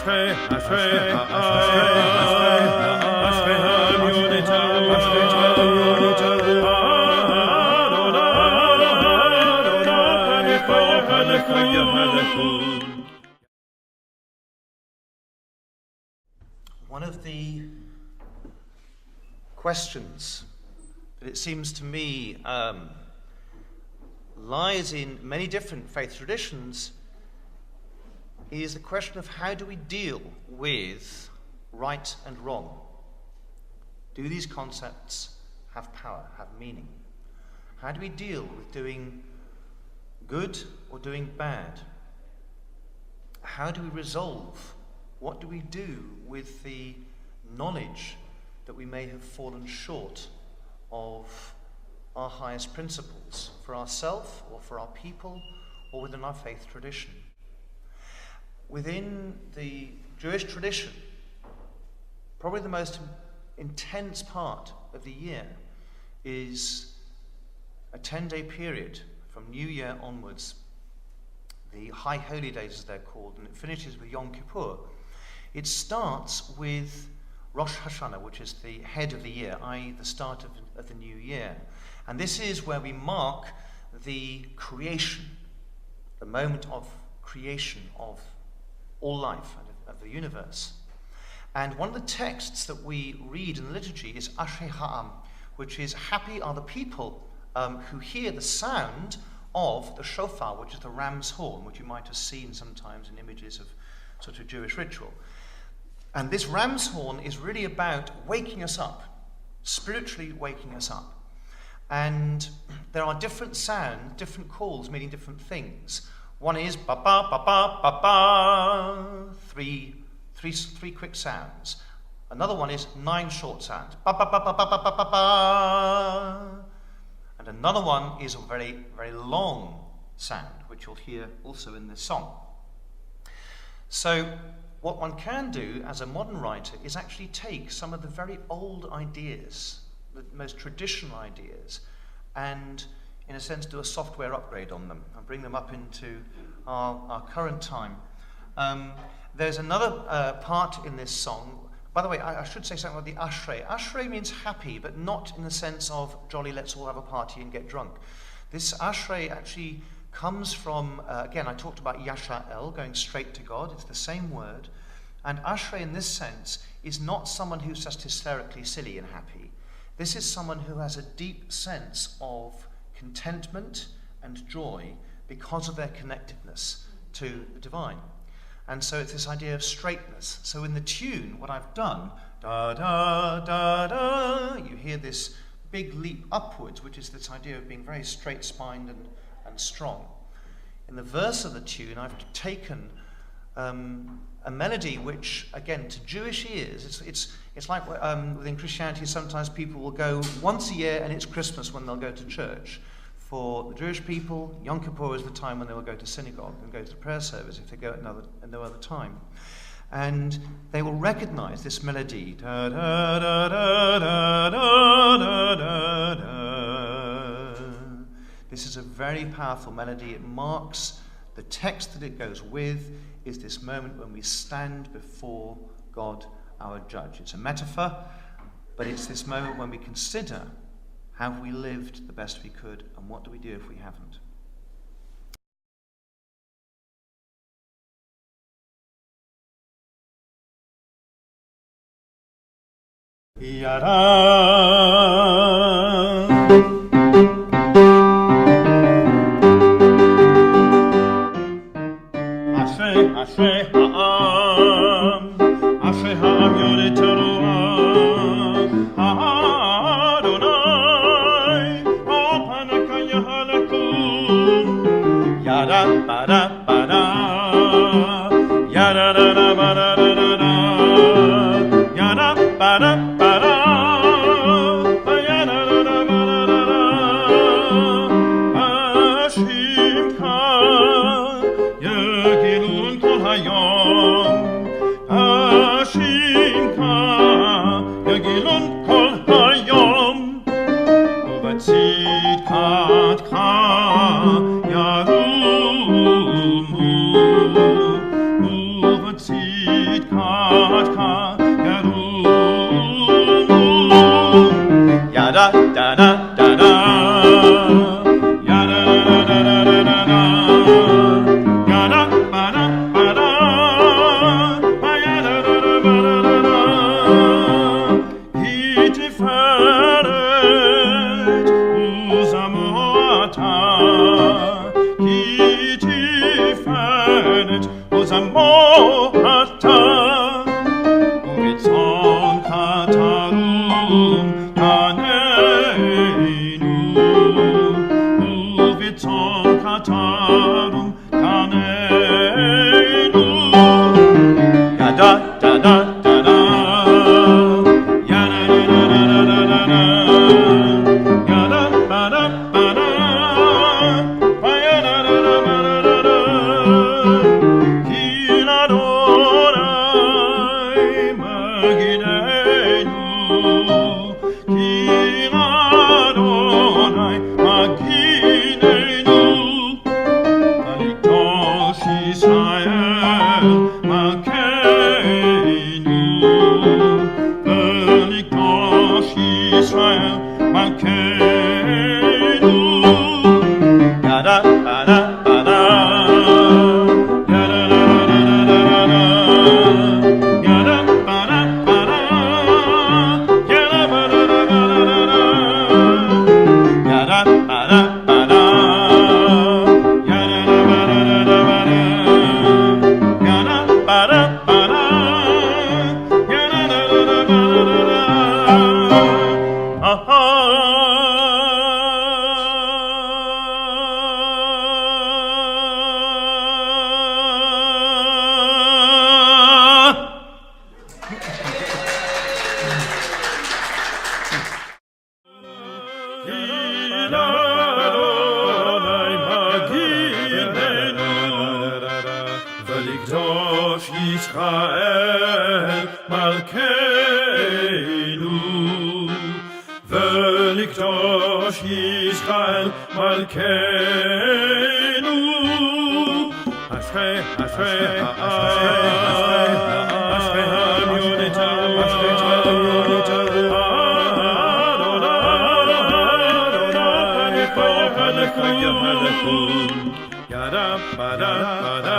Ashrei Ha'am One of the questions that it seems to me lies in many different faith traditions is the question of how do we deal with right and wrong? Do these concepts have power, have meaning? How do we deal with doing good or doing bad? How do we resolve? What do we do with the knowledge that we may have fallen short of our highest principles for ourselves or for our people or within our faith tradition? Within the Jewish tradition, probably the most intense part of the year is a 10-day period from New Year onwards, the High Holy Days as they're called, and it finishes with Yom Kippur. It starts with Rosh Hashanah, which is the head of the year, i.e. the start of the new year. And this is where we mark the creation, the moment of creation of all life and of the universe. And one of the texts that we read in the liturgy is Ashrei Ha'am, which is happy are the people who hear the sound of the Shofar, which is the ram's horn, which you might have seen sometimes in images of sort of Jewish ritual. And this ram's horn is really about waking us up, spiritually waking us up. And there are different sounds, different calls meaning different things. One is ba ba ba ba ba ba, three quick sounds. Another one is 9 short sounds, ba ba ba ba ba ba ba ba ba. And another one is a very, very long sound, which you'll hear also in this song. So what one can do as a modern writer is actually take some of the very old ideas, the most traditional ideas, and in a sense do a software upgrade on them and bring them up into our current time. There's another part in this song. By the way, I should say something about the Ashrei. Ashrei means happy, but not in the sense of jolly, let's all have a party and get drunk. This Ashrei actually comes from, again, I talked about Yasha'el, going straight to God. It's the same word. And Ashrei in this sense is not someone who's just hysterically silly and happy. This is someone who has a deep sense of contentment and joy because of their connectedness to the divine. And so it's this idea of straightness. So in the tune, what I've done, da da da da, you hear this big leap upwards, which is this idea of being very straight-spined and strong. In the verse of the tune, I've taken a melody which, again, to Jewish ears, it's like within Christianity, sometimes people will go once a year and it's Christmas when they'll go to church. For the Jewish people, Yom Kippur is the time when they will go to synagogue and go to the prayer service if they go at no other time. And they will recognize this melody. Da, da, da, da, da, da, da, da. This is a very powerful melody. It marks the text that it goes with is this moment when we stand before God, our judge. It's a metaphor, but it's this moment when we consider, have we lived the best we could, and what do we do if we haven't? Ashrei Ha'am, Ashrei Ha'am Yodei Teruah, Adonai, Opanaka Yahalakum, Yada Bada Bada, Yada Da Da Bada Da Da Da, Yada Bada Bada, Yada Da Da Bada Da Da, Ashimka, Yegilun Kol Hayom, Ashimka, Yegilun Kol Hayom, Uvatzidkatka Yarumu, Uvatzidkatka Yada da da da da. Yada da da da da da. Yada ba da ba da. Ba yada da da ba da da da. Interfaith usamota. Interfaith usamota. Uvitson katarum kaneinu. Uvitson katarum kaneinu. Yada da da da da. Yada da da da da da da. Yada ba da ba da. Ba yada da da ba da da da. Kiladonai magidenu. Kiladonai magidenu. Valikos Israel malkeinu. Valikos Israel malkeinu. Yada ba da ba da. Yada da da da da da. Yada ba da ba da. Yada ba da da da da da. Yada ba da ba da. Yada da ba da da da ba da. Yada ba da ba da. Yada da da da ba da da da. Aha. Velikdosh Yisrael Malkeinu. Velikdosh Yisrael Malkeinu. Ashrei Ha'am, Ashrei Ha'am Yonitaru, Ashrei Ha'am Yonitaru. Adonai, Adonai, Yada ba da ba da.